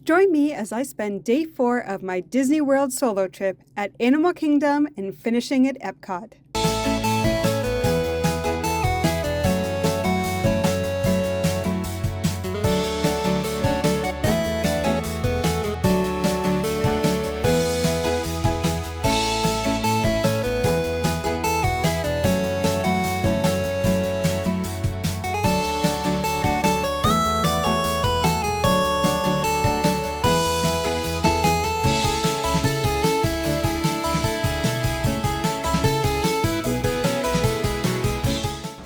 Join me as I spend day 4 of my Disney World solo trip at Animal Kingdom and finishing at Epcot.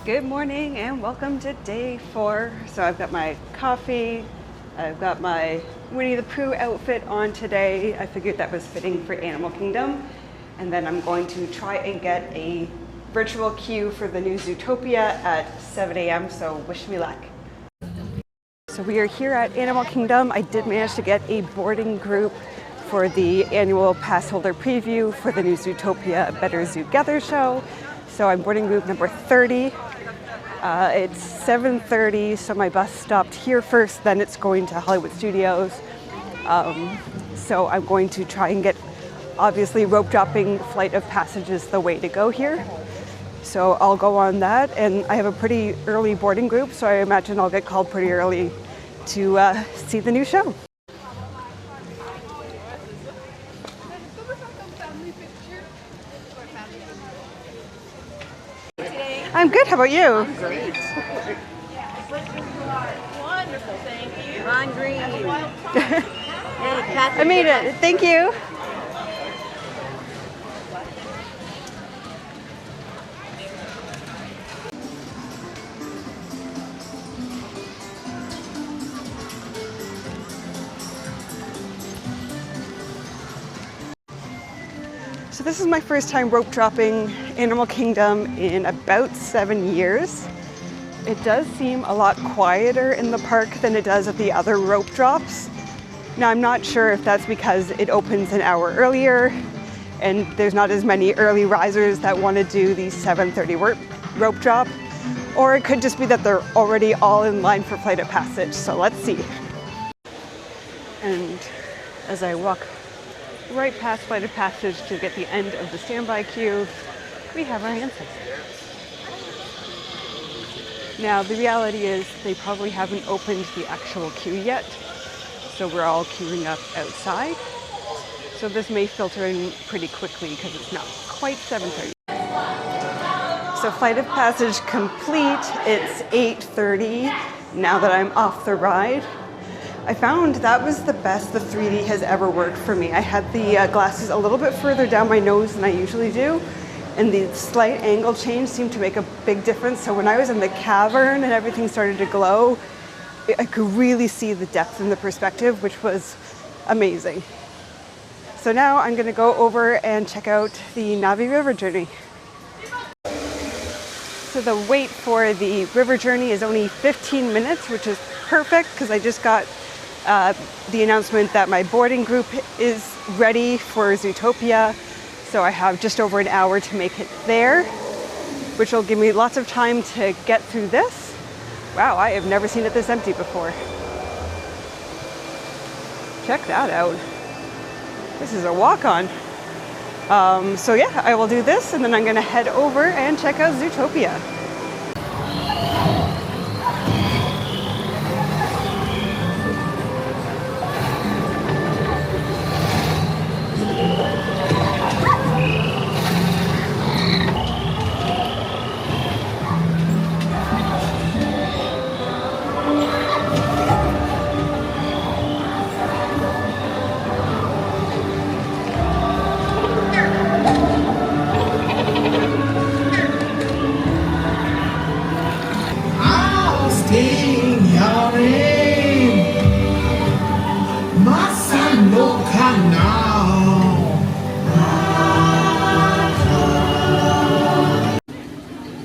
Good morning and welcome to day 4. So I've got my coffee, I've got my Winnie the Pooh outfit on today. I figured that was fitting for Animal Kingdom. And then I'm going to try and get a virtual queue for the new Zootopia at 7 a.m. So wish me luck. So we are here at Animal Kingdom. I did manage to get a boarding group for the annual pass holder preview for the new Zootopia A Better Zoo Gather show. So I'm boarding group number 30. It's 7:30, so my bus stopped here first, then it's going to Hollywood Studios. So I'm going to try and get, obviously, rope dropping Flight of Passage is the way to go here. So I'll go on that, and I have a pretty early boarding group, so I imagine I'll get called pretty early to see the new show. I'm good, how about you? I'm great. Wonderful, thank you. Ron Green. Hey, I made it, thank you. So this is my first time rope dropping Animal Kingdom in about 7 years. It does seem a lot quieter in the park than it does at the other rope drops. Now I'm not sure if that's because it opens an hour earlier and there's not as many early risers that want to do the 7:30 rope drop, or it could just be that they're already all in line for Flight of Passage, so let's see. And as I walk right past Flight of Passage to get the end of the standby queue, we have our ancestors. Now the reality is they probably haven't opened the actual queue yet, so we're all queuing up outside. So this may filter in pretty quickly because it's not quite 7:30. So Flight of Passage complete, it's 8:30 now that I'm off the ride. I found that was the best the 3D has ever worked for me. I had the glasses a little bit further down my nose than I usually do, and the slight angle change seemed to make a big difference. So when I was in the cavern and everything started to glow, I could really see the depth and the perspective, which was amazing. So now I'm gonna go over and check out the Navi River journey. So the wait for the river journey is only 15 minutes, which is perfect because I just got the announcement that my boarding group is ready for Zootopia. So I have just over an hour to make it there, which will give me lots of time to get through this. Wow, I have never seen it this empty before. Check that out. This is a walk-on. So yeah, I will do this and then I'm gonna head over and check out Zootopia.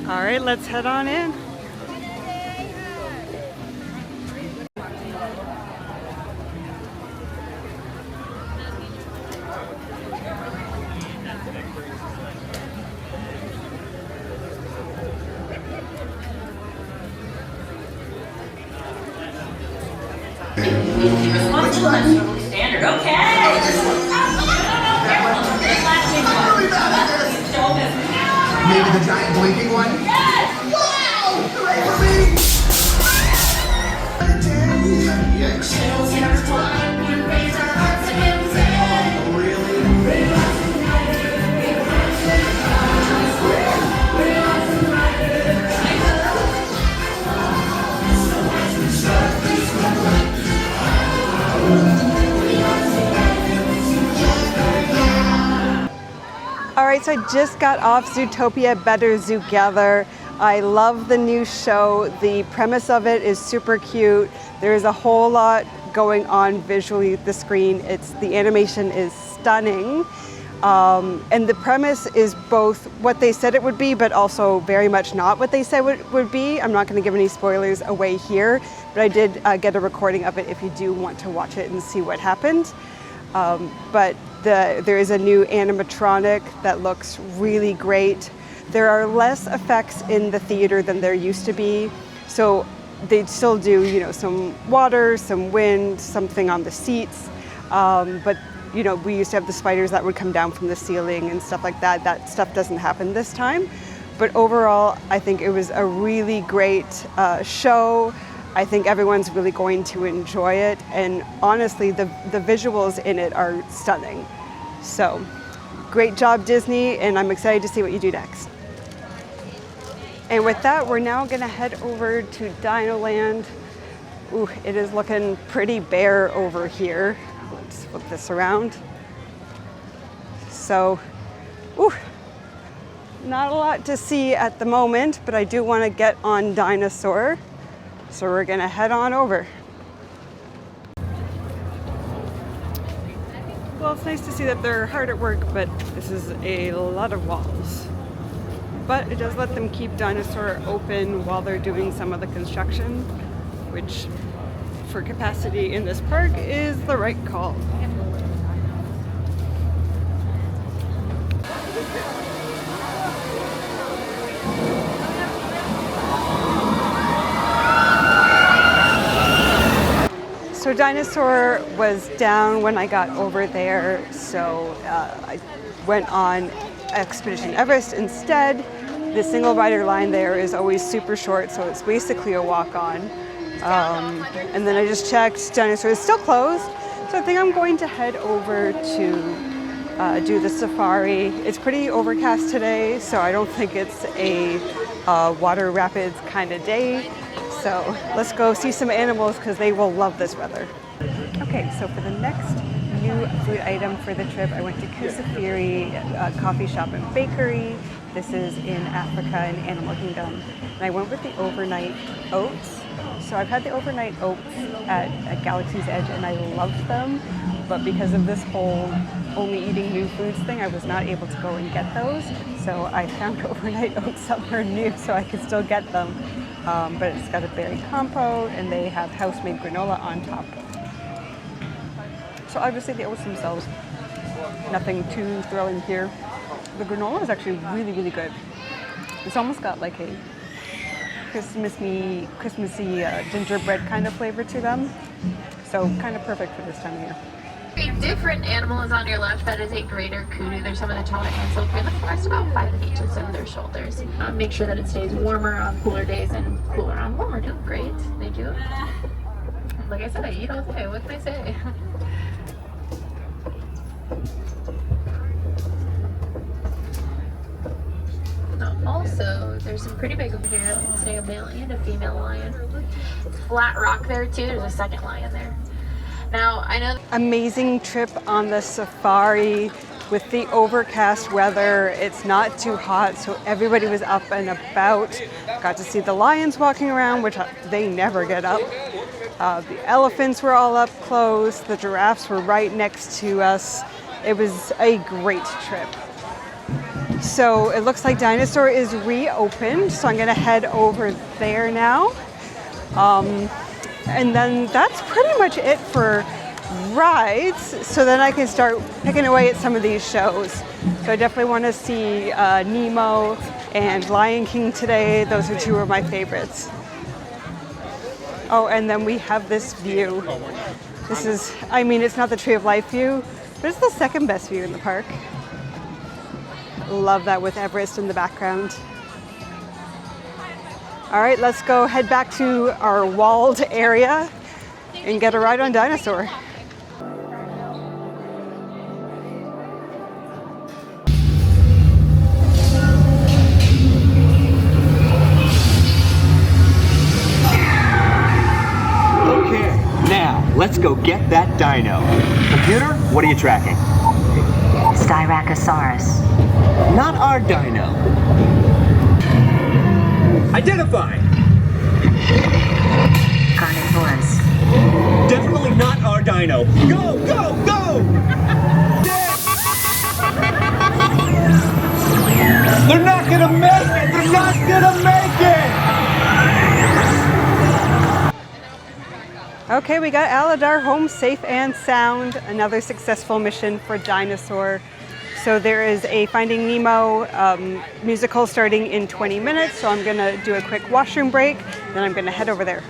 All right, let's head on in. Once Standard, okay. Maybe the giant blinking one? Yes! Wow! Hooray for me! All right, so I just got off Zootopia Better Zoottogether. I love the new show. The premise of it is super cute. There's a whole lot going on visually with the screen. The animation is stunning. And the premise is both what they said it would be, but also very much not what they said it would be. I'm not going to give any spoilers away here, but I did get a recording of it if you do want to watch it and see what happened. There is a new animatronic that looks really great. There are less effects in the theater than there used to be. So they still do, some water, some wind, something on the seats. But we used to have the spiders that would come down from the ceiling and stuff like that. That stuff doesn't happen this time. But overall, I think it was a really great show. I think everyone's really going to enjoy it. And honestly, the visuals in it are stunning. So great job, Disney, and I'm excited to see what you do next. And with that, we're now gonna head over to Dinoland. Ooh, it is looking pretty bare over here. Let's flip this around. So, ooh, not a lot to see at the moment, but I do wanna get on Dinosaur. So we're gonna head on over. Well, it's nice to see that they're hard at work, but this is a lot of walls. But it does let them keep Dinosaur open while they're doing some of the construction, which for capacity in this park is the right call. So Dinosaur was down when I got over there, so I went on Expedition Everest instead. The single rider line there is always super short, so it's basically a walk-on. And then I just checked, Dinosaur is still closed, so I think I'm going to head over to do the safari. It's pretty overcast today, so I don't think it's a water rapids kind of day. So let's go see some animals because they will love this weather. Okay, so for the next new food item for the trip, I went to Kusafiri Coffee Shop and Bakery. This is in Africa in Animal Kingdom. And I went with the overnight oats. So I've had the overnight oats at Galaxy's Edge and I loved them. But because of this whole only eating new foods thing, I was not able to go and get those. So I found overnight oats somewhere new so I could still get them. But it's got a berry compote and they have house-made granola on top. So obviously the oats themselves, nothing too thrilling here. The granola is actually really, really good. It's almost got like a Christmassy gingerbread kind of flavor to them. So kind of perfect for this time of year. A different animal is on your left. That is a greater kudu. They're some of the taller antelope here in the forest, about 5 inches of their shoulders. Make sure that it stays warmer on cooler days and cooler on warmer. Doing great. They do. Like I said, I eat all day. What can I say? Also, there's some pretty big over here. Let's say a male and a female lion. Flat rock there too. There's a second lion there. Now, I know. Amazing trip on the safari with the overcast weather. It's not too hot, so everybody was up and about. Got to see the lions walking around, which they never get up. The elephants were all up close. The giraffes were right next to us. It was a great trip. So it looks like Dinosaur is reopened, so I'm gonna head over there now. And then that's pretty much it for rides. So then I can start picking away at some of these shows. So I definitely want to see Nemo and Lion King today. Those are two of my favorites. Oh, and then we have this view This is, I mean, it's not the Tree of Life view, but it's the second best view in the park. Love that with Everest in the background. All right, let's go head back to our walled area and get a ride on Dinosaur. Okay, now let's go get that dino. Computer, what are you tracking? Styracosaurus. Not our dino. Identify! Carnotaurus. Definitely not our dino. Go, go, go! They're not gonna make it! They're not gonna make it! Okay, we got Aladar home safe and sound. Another successful mission for Dinosaur. So there is a Finding Nemo musical starting in 20 minutes. So I'm gonna do a quick washroom break, then I'm gonna head over there.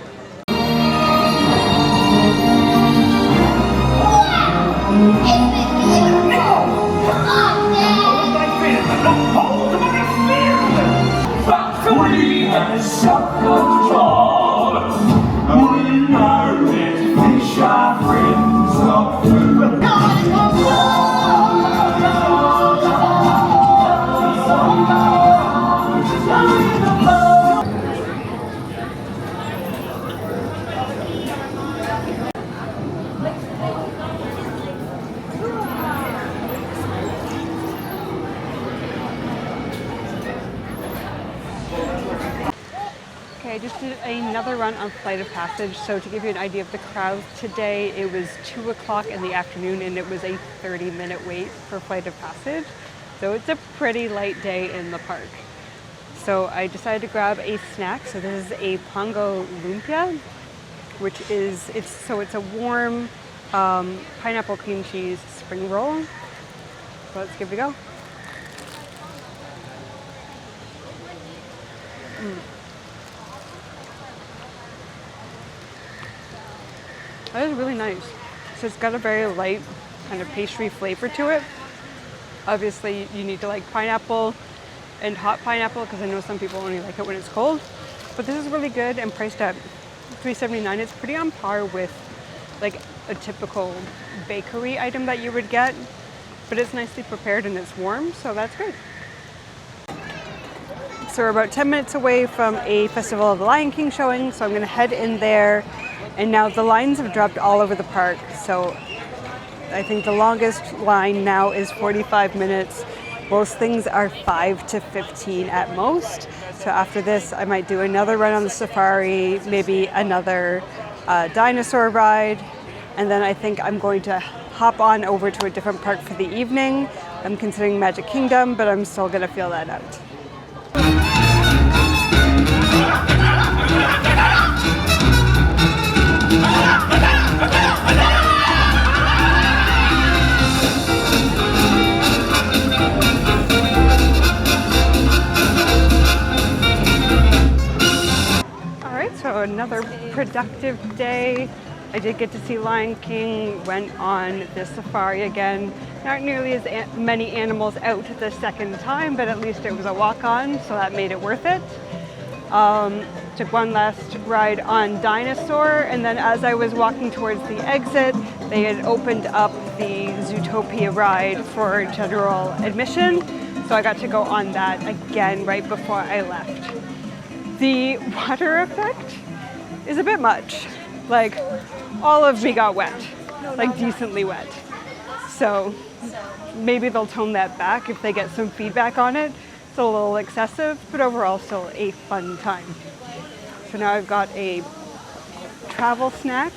I just did another run on Flight of Passage. So to give you an idea of the crowd today, it was 2 o'clock in the afternoon and it was a 30-minute wait for Flight of Passage. So it's a pretty light day in the park. So I decided to grab a snack. So this is a Pongo Lumpia, which is, it's a warm pineapple cream cheese spring roll. So let's give it a go. That is really nice. So it's got a very light kind of pastry flavor to it. Obviously you need to like pineapple and hot pineapple because I know some people only like it when it's cold. But this is really good and priced at $3.79. It's pretty on par with like a typical bakery item that you would get. But it's nicely prepared and it's warm, so that's good. So we're about 10 minutes away from a Festival of the Lion King showing, so I'm gonna head in there. And now the lines have dropped all over the park. So I think the longest line now is 45 minutes. Most things are 5 to 15 at most. So after this, I might do another run on the safari, maybe another dinosaur ride. And then I think I'm going to hop on over to a different park for the evening. I'm considering Magic Kingdom, but I'm still gonna feel that out. So another productive day. I did get to see Lion King, went on the safari again. Not nearly as many animals out the second time, but at least it was a walk-on, so that made it worth it. Took one last ride on Dinosaur, and then as I was walking towards the exit, they had opened up the Zootopia ride for general admission, so I got to go on that again right before I left. The water effect is a bit much. Like, all of me got wet, like decently wet. So maybe they'll tone that back if they get some feedback on it. It's a little excessive, but overall still a fun time. So now I've got a travel snack.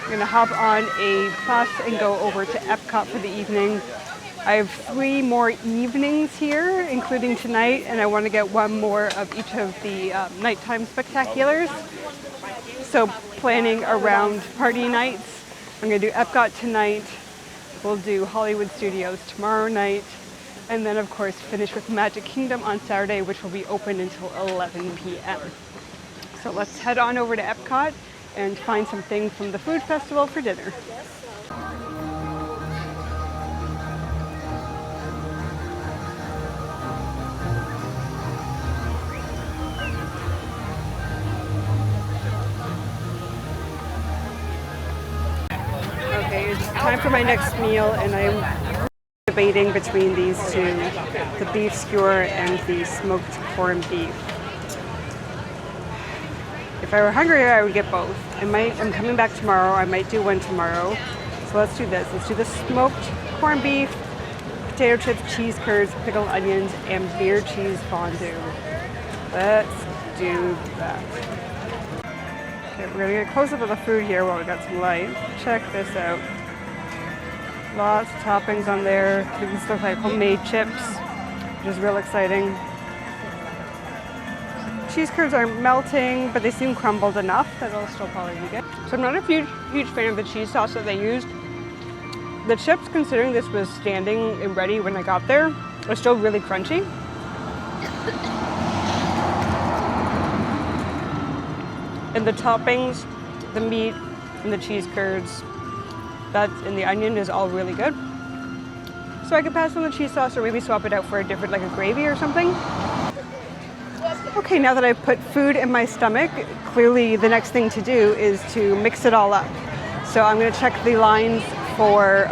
I'm gonna hop on a bus and go over to Epcot for the evening. I have 3 more evenings here, including tonight, and I want to get one more of each of the nighttime spectaculars. So planning around party nights. I'm going to do Epcot tonight. We'll do Hollywood Studios tomorrow night. And then, of course, finish with Magic Kingdom on Saturday, which will be open until 11 p.m. So let's head on over to Epcot and find something from the food festival for dinner. Okay, it's time for my next meal, and I'm debating between these two, the beef skewer and the smoked corned beef. If I were hungry, I would get both. I'm coming back tomorrow. I might do one tomorrow. So let's do this. Let's do the smoked corned beef, potato chips, cheese curds, pickled onions, and beer cheese fondue. Let's do that. Okay, we're gonna get a close up of the food here while we got some light. Check this out. Lots of toppings on there. These look like homemade chips, which is real exciting. Cheese curds aren't melting, but they seem crumbled enough that it'll still probably be good. So I'm not a huge fan of the cheese sauce that they used. The chips, considering this was standing and ready when I got there, are still really crunchy. And the toppings, the meat, and the cheese curds, and the onion is all really good. So I could pass on the cheese sauce or maybe swap it out for a different, like a gravy or something. Okay, now that I've put food in my stomach, clearly the next thing to do is to mix it all up. So I'm gonna check the lines for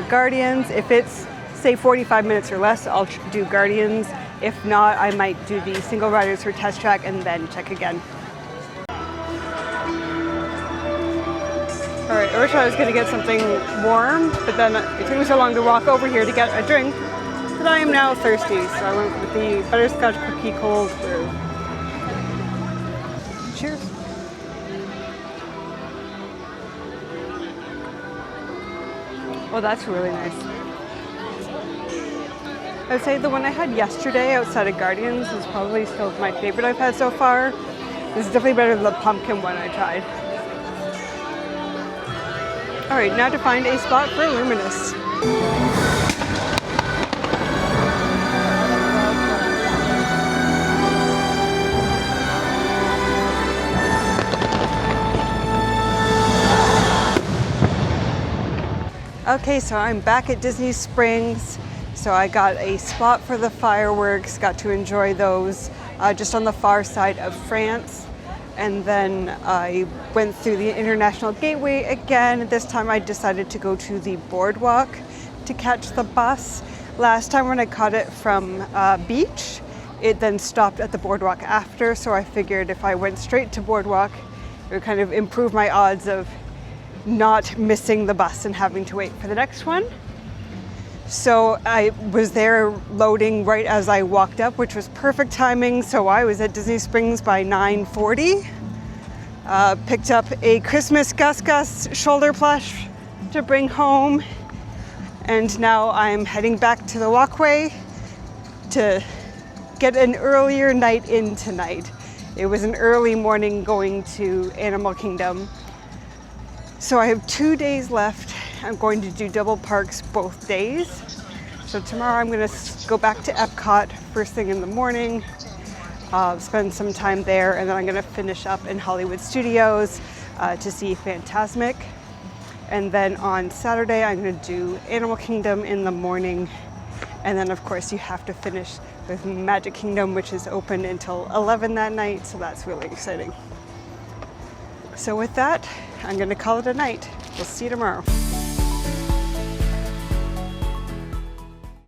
Guardians. If it's, say, 45 minutes or less, I'll do Guardians. If not, I might do the single riders for Test Track and then check again. All right, I wish I was gonna get something warm, but then it took me so long to walk over here to get a drink that I am now thirsty. So I went with the butterscotch cookie cold brew. Cheers. Oh, that's really nice. I would say the one I had yesterday outside of Guardians is probably still my favorite I've had so far. This is definitely better than the pumpkin one I tried. All right, now to find a spot for Luminous. Okay, so I'm back at Disney Springs. So I got a spot for the fireworks, got to enjoy those just on the far side of France. And then I went through the International Gateway again. This time I decided to go to the boardwalk to catch the bus. Last time when I caught it from beach, it then stopped at the boardwalk after. So I figured if I went straight to boardwalk, it would kind of improve my odds of not missing the bus and having to wait for the next one. So I was there loading right as I walked up, which was perfect timing. So I was at Disney Springs by 9:40. Picked up a Christmas Gus Gus shoulder plush to bring home. And now I'm heading back to the walkway to get an earlier night in tonight. It was an early morning going to Animal Kingdom. So I have 2 days left. I'm going to do double parks both days. So tomorrow I'm gonna go back to Epcot first thing in the morning, spend some time there, and then I'm gonna finish up in Hollywood Studios to see Fantasmic. And then on Saturday, I'm gonna do Animal Kingdom in the morning. And then of course you have to finish with Magic Kingdom, which is open until 11 that night. So that's really exciting. So with that, I'm gonna call it a night. We'll see you tomorrow.